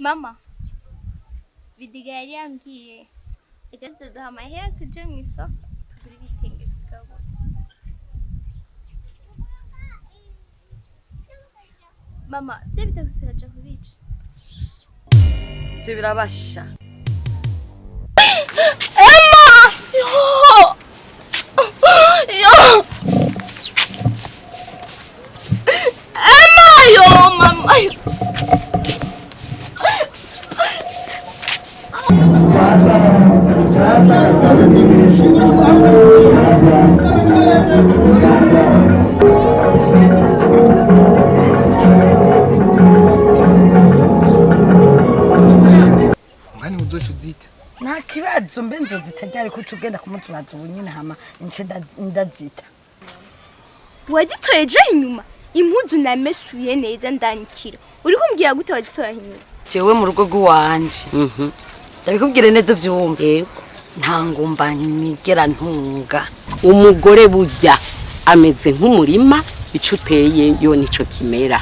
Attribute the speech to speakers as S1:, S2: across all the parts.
S1: Mama, bidiga yari yambwiye ejo tuduha amahera tuje mu isoko tugura ibitenge bigabo. Mama, byo bitego turaja kubica.
S2: Byo birabasha.
S1: Emma! Yo! Emma, yo, mama.
S3: Ngani uzoca uzita?
S2: Nta kibazo mbe nzozita ryari ko ugenda kumuturaza ubu nyine hama nce ndazita.
S1: Wazitoye je inyuma impuzu namesuye neza ndanikira. Uri kumbwira gute wazitoye inyuma?
S2: Jewe mu rugo rwanje. Ndabikubwire neza byumva.
S4: Yego.
S2: Nta ngumba nigera ntunga.
S4: Umugore burya ameze nk'umurima bicuteye yo nico kimera.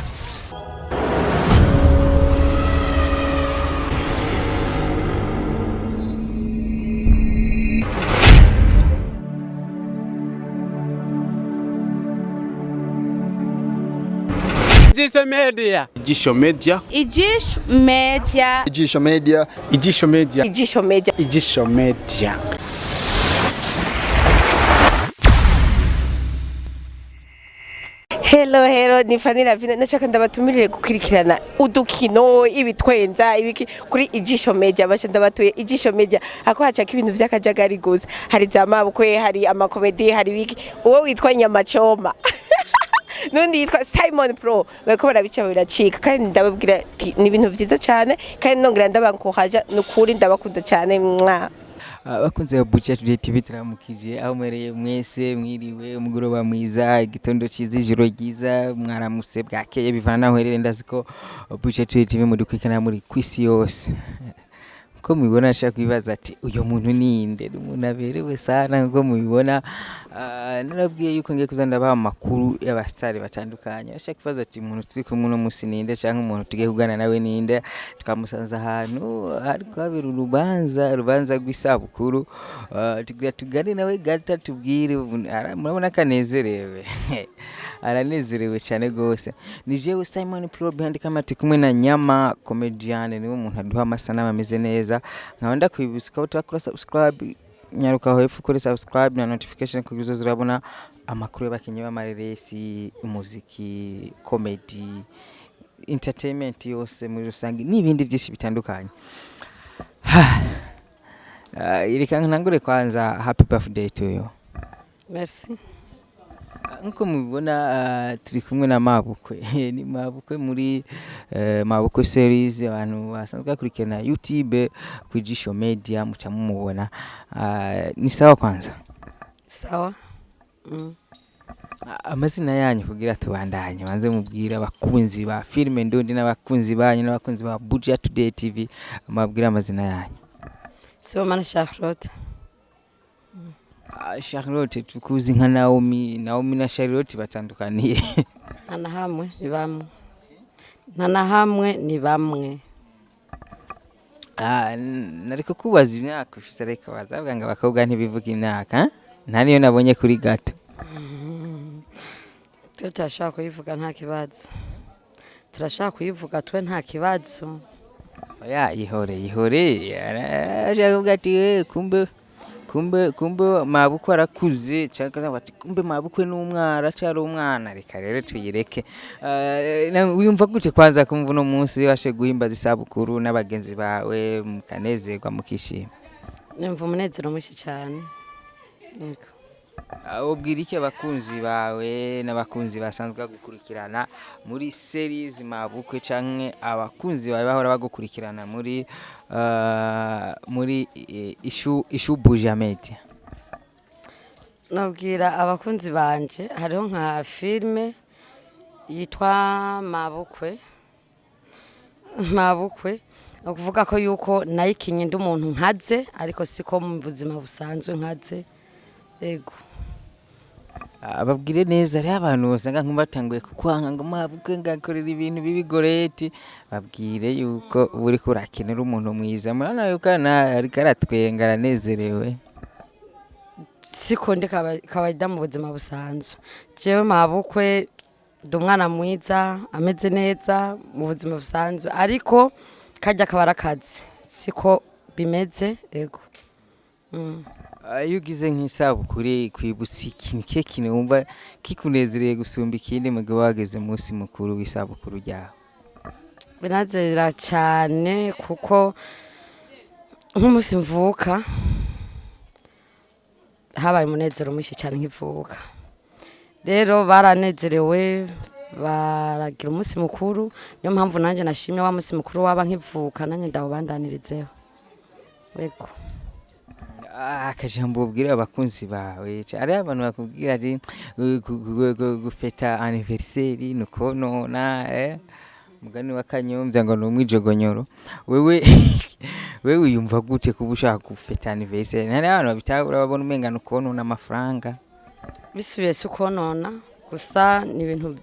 S3: Ijisho media.
S5: Ijisho media.
S6: Ijisho media.
S5: Ijisho media.
S3: Ijisho media.
S6: Ijisho media.
S5: Ijisho media.
S6: Hello, ni Fanny Ravina. Nashaka ndabatumirire gukurikirana udukino ibitwenza ibiki kuri Ijisho media. Basha ndabatuye Ijisho media. Hako hacaka ibintu vy'akajagari gusa. Hari za mabukwe, hari amakomedi, hari biki. Uwo witwa Nyamachoma. Nundi yitwa Simon Pro. Bako barabica biracika kandi ndababwira ni ibintu vyiza cyane kandi nongera ndabankohaja nukuri ndabakunda cyane mwa.
S3: Bakunze ya Bucha Today TV turamukije aho mwereye mwese mwiriwe umugoroba mwiza igitondo ciza ijoro ryiza mwaramuse bwakeye bivana naho herere ndaziko Bucha Today TV mudukwikana muri kwisi yose ko mubibona ashaka kwibaza ati uyo muntu ninde umuntu aberewe sana ngo mubibona narabwiye yuko ngiye kuzanda ba makuru y'abastari batandukanye ashaka kwibaza ati umuntu turi kumwe no musininde cyangwa umuntu tugiye kugana nawe ninde tukamusanza ahantu ariko habera urubanza rw'isabukuru tugira tugane nawe gata tubwire murabona kanezerewe aranezerewe cyane gose ni jewe Simon Pro behind camera kumwe na Nyama comedian niwe umuntu aduha amasana ameze neza nkabanda kwibusika utakora subscribe nyaruka hepfo kuri subscribe na notification kugizo zirabona amakuru y'abakinyi b'amareresi umuziki comedy entertainment yose muri rusangi n'ibindi byinshi bitandukanye irika ntangure kwanza happy birthday to you.
S4: Merci.
S3: Nko mubibona turi kumwe na mabukwe ni mabukwe muri mabukwe series abantu basanzwe bakurikirana YouTube ku Ijisho media muca mumubona ni sawa kwanza
S4: Sawa.
S3: Amazina yanyu kugira tubandanye banze mubwira abakunzi ba filme ndondi n'abakunzi banyu n'abakunzi ba Bucha Today TV mabwira amazina yanyu.
S4: SIBOMANA Charlote.
S3: Charlote tukuzi nka Naomi na Charlote batandukaniye.
S4: Nana hamwe ni bamwe.
S3: Nariko kubaza imyaka ufise ariko bazavuga ngo abakobwa ntibivuga imyaka nta niyo nabonye kuri gato.
S4: Turashaka kuyivuga nta kibazo. Turashaka kuyivuga twe nta kibazo.
S3: Oya ihore ashaka kuvuga ati kumbe mabukwe arakuze cyangwa bati kumbe mabukwe n'umwara cyari umwana reka rero tuyireke wiyumva gute kwanza kumva no munsi washe guhimbaza isabukuru n'abagenzi bawe mukanezerwa mukishima.
S4: Nimva umunezero mushi cyane.
S3: Ubwira iki abakunzi bawe n'abakunzi basanzwe gukurikirana muri series mabukwe canke abakunzi bawe bahora bagukurikirana muri ishu Bucha media?
S4: Nabwira abakunzi banje hariho nka filme yitwa Mabukwe ukuvuga ko yuko nayikinye ndi umuntu nkaze ariko siko mu buzima busanzwe nkaze. Yego.
S3: ababwire neza rero abantu usanga nk'batanguye kukwanga ngo mabukwe ngakorera ibintu bibi Goreti babwire yuko uri kurakenera umuntu mwiza murana yuko ariko aratwenga aranezerewe
S4: siko ndi kawaida mu buzima busanzwe jewe mabukwe ndi umwana mwiza ameze neza mu buzima busanzwe ariko kajya kabara akazi siko bimeze ego
S3: iyo ugize nk'isabukuru kwibutsa ikintu kekine wumva kikunezereye gusumba ikindi mu gihe wageze munsi mukuru w'isabukuru ryawe
S4: binazerera cyane kuko nk'umunsi mvuka habaye umunezero mwinshi cyane nkivuka rero baranezerewe baragira umunsi mukuru niyo mpamvu nanjye nashimye wa munsi mukuru waba nkivuka nanjye ndawubandanirizeho yego
S3: akajambo ubwira abakunzi bawe ari abantu bakubwira ari gufeta anniversaire nuko nona mugani wa Kanyombya ngo numwijogonyoro wewe uyumva gute kuba ushaka gufeta anniversaire nari abantu babitagura babona umenga nuko nona amafaranga
S4: bisubiye suko nona gusa ni ibintu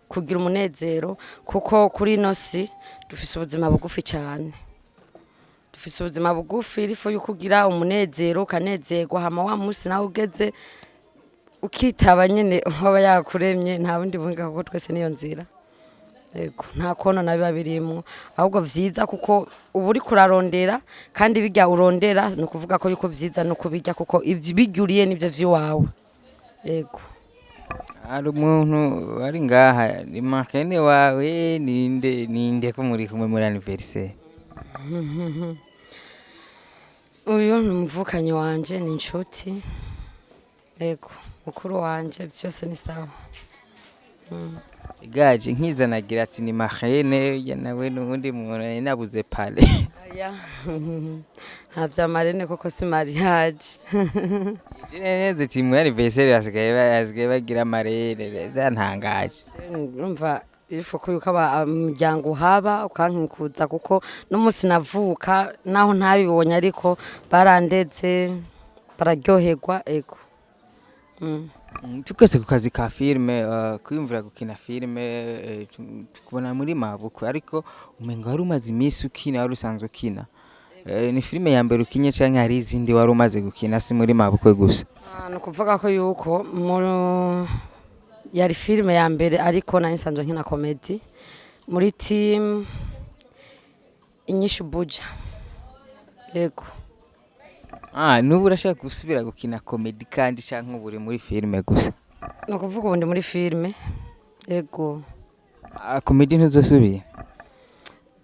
S4: kugira umunezero kuko kuri nosi dufise ubuzima bugufi cyane dufise ubuzima bugufi rifo yukugira umunezero kanezerwa hama wa musi nawe ugeze ukitaba nyene waba yakuremye nta bundi bunga kuko twese niyo nzira yego nta kono nabiba birimo ahubwo vyiza kuko ubu uri kurarondera kandi bijya urondera no kuvuga ko yuko vyiza no kubijya kuko ivyo bigyuriye nivyo vyiwawe yego
S3: ari umuntu ari ngaha ni makene wawe ninde ko muri kumwe muri anniversaire uyu
S4: numvukanye wanje ni inshuti yego mukuru wanje byose ni sawa
S3: igaje nkizanagira ati ni mahene ya nawe n'undi muntu nabuze pale
S4: aya ntabya marene koko si mariage
S3: neze timu anniversaire asigaye bagira marene zantangaje
S4: urumva ifo ko yuko umuryango haba ukankikuza kuko n'umunsi navuka naho ntabibonye ariko barandetse bararyoherwa ego
S3: tukese ku kazi ka filme kwiyumvira gukina filme tukubona muri mabukwe ariko umenga wari umaze iminsi ukina wari usanzwe ukina ni filme ya mbere ukinye canke hari izindi wari umaze gukina si muri mabukwe gusa
S4: no kuvuga ko yuko yari filme ya mbere ariko nari nsanzwe nkina comedy muri team inyishu buja yego
S3: nubu urashaka gusubira gukina comedy kandi canke uburi muri filme gusa
S4: no kuvuga ubundi muri filme yego
S3: comedy ntuzosubira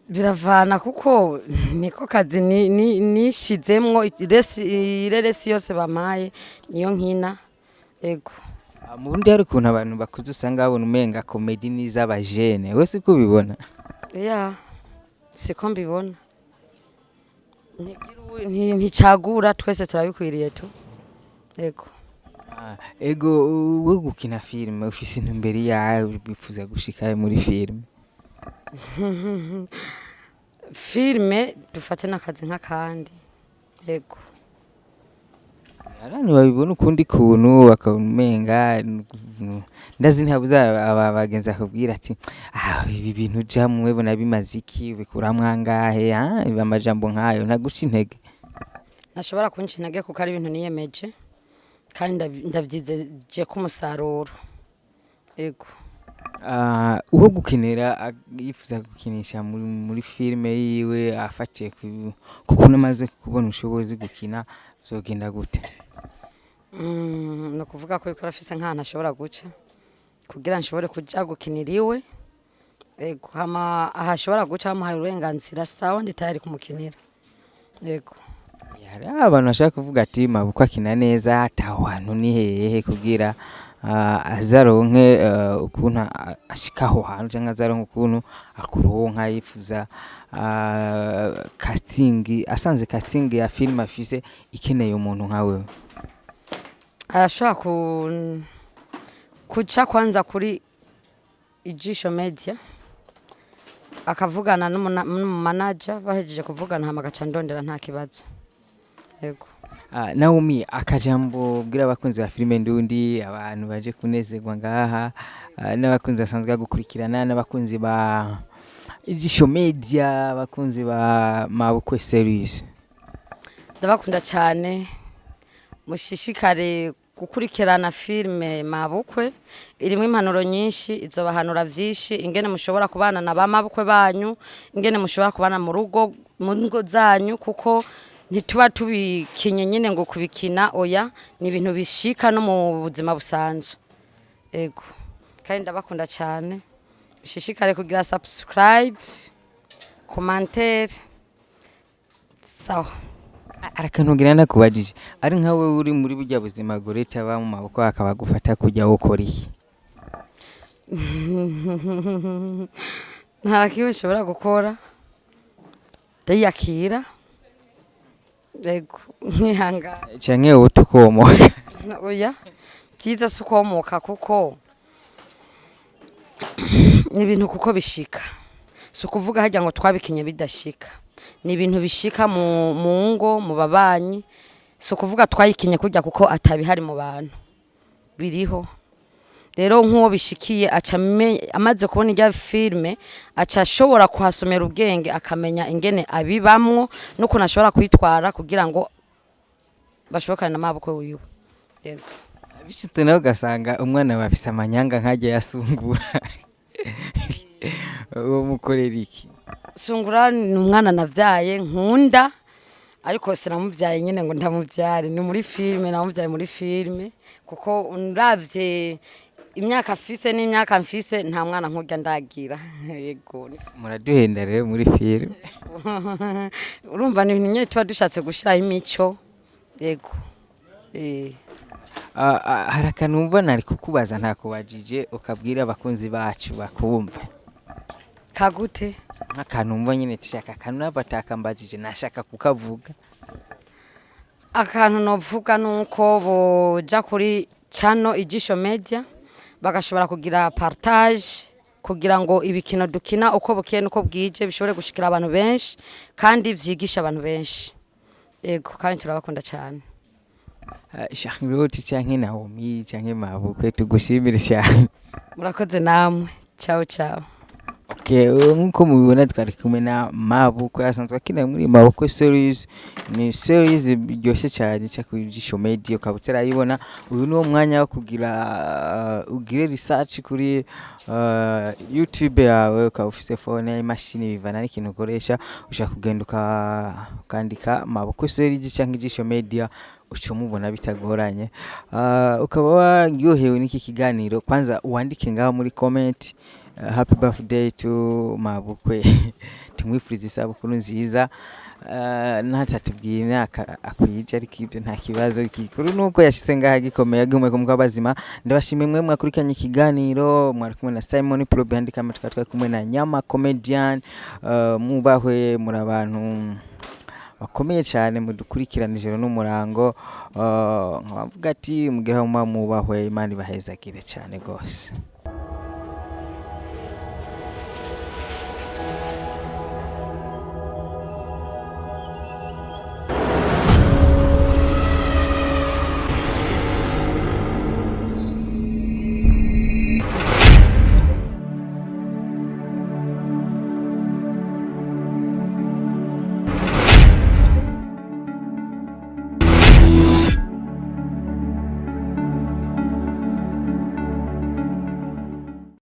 S4: biravana kuko niko kazi nishizemwo ireresi yose bamaye niyo nkina yego
S3: mundi hari ukuntu abantu bakuze usanga babona umenga comedy n'iz'abajene wese ko ubibona
S4: siko mbibona nticagura twese turabikwiriye tu
S3: ego wo gukina filime ufise intumbero yawe bifuza gushika muri filime
S4: filime dufate n'akazi nk'akandi yego
S3: arani babibona ukundi kuntu bakamenga ndazi ntabuza abagenza kubwira ati ibi bintu jamwe bona bimaze iki bikuramwe angahe biba amajambo nkayo naguca intege
S4: nashobora kunca intege kuko ari ibintu niyemeje kandi ndavyizeje ku musaruro yego
S3: uwo gukinira yifuza gukinisha muri filime yiwe afatiye kuko namaze kubona ushobozi gukina zogenda gute
S4: no kuvuga ko ikora afise nkana ashobora guca kugira nshobore kuja gukinira iwe yego hama ahashobora guca amuhaye uburenganzira sawa ndi tayari kumukinira yego
S3: yari abantu bashaka kuvuga ati mabukwe akina neza ataho hantu ni hehe kugira azaronke ukuntu ashikaho hantu cyangwa azaronke ukuntu akuronka yifuza casting asanze casting ya film afise ikeneye umuntu nkawe
S4: arashobora kuca kwanza kuri ijisho media akavugana n'umumanager bahejeje kuvugana hama gaca ndondera nta kibazo yego
S3: Naomi akajambo bwira abakunzi ba filime ndundi abantu baje kunezerwa ngaha n'abakunzi basanzwe gukurikirana n'abakunzi ba ijisho media abakunzi ba mabukwe series.
S4: Ndabakunda cyane mushishikare gukurikirana filme Mabukwe irimo impanuro nyinshi izobahanura vyinshi ingene mushobora kubana na bamabukwe banyu ingene mushobora kubana mu rugo mu ngo zanyu kuko ntituba tubikinye nyine ngo kubikina oya ni ibintu bishika no mu buzima busanzwe ego kandi ndabakunda cyane bishishikare kugira subscribe commentaire sawa
S3: arakantugira nakubajije ari nkawe uri muri burya buzima Goreti aba mu maboko akaba gufata kujya ukora iki
S4: nta kiwe shobora gukora ndayakira ego nkihanga
S3: canke utukomoka
S4: oya byiza sukomoka kuko ni ibintu kuko bishika sukuvuga hajya ngo twabikinye bidashika ni ibintu bishika mu ngo mu babanyi sukuvuga twayikinye kujya kuko atabihari mu bantu biriho rero nk'uwo bishikiye amaze kubona ijya filme aca ashobora kuhasomera ubwenge akamenya ingene abibamwo nuko nashobora kwitwara kugira ngo bashobokane na mabukwe wiwe yego
S3: bishite nawe ugasanga umwana bafise amanyanga nkajya yasungura uwo mukorera iki
S4: sungura ni umwana navyaye nkunda ariko sinamuvyaye nyene ngo ndamuvyare ni muri filme namuvyaye muri filme kuko uravye imyaka afise n'imyaka mfise nta mwana nkurya ndagira yego
S3: muraduhenda rero muri filme
S4: urumva ni ibintu nyine tuba dushatse gushiraho imico yego
S3: harakantu umva nari kukubaza ntakubajije ukabwira abakunzi bacu bakumva
S4: kagute
S3: nk'akantu umva nyine tishaka akantu n'abatakambajije nashaka kukavuga
S4: akantu novuga nuko boja kuri channel ijisho media bagashobora kugira partage kugira ngo ibikino dukina uko bukiye nuko bwije bishobore gushikira abantu benshi kandi vyigisha abantu benshi yego kandi turabakunda cyane
S3: Charlote canke Naomi canke Mabukwe tugushimire cyane
S4: murakoze namwe ciao ciao.
S3: Okay, nkuko mubibona twari kumwe na Mabukwe asanzwe akina muri Mabukwe series ni series byoshe cyane cya kujisho media ukabutera yibona uyu ni umwanya wo kugira ugire research kuri YouTube yawe ukabufise phone imashini bivana n'ikintu ukoresha ushaka kugenda ukandika Mabukwe series cyangwa ijisho media ucumubona bitagoranye ukaba waryohewe n'iki kiganiro kwanza uwandike ngaho muri comment happy birthday to Mabukwe tumwifuriza isabukuru nziza ntatatubwiye imyaka akwije ariko ibyo nta kibazo kikuru nuko yashitse ngaha gikomeye agumwe kumwe bazima ndabashimye mwe mwakurikanye ikiganiro mwari kumwe na Simon Pro behind camera twari kumwe na Nyama comedian mubahwe muri abantu bakomeye cyane mudukurikirana ijoro n'umurango nkavuga ati mugira mubahwe Imana ibahezagire cyane gose.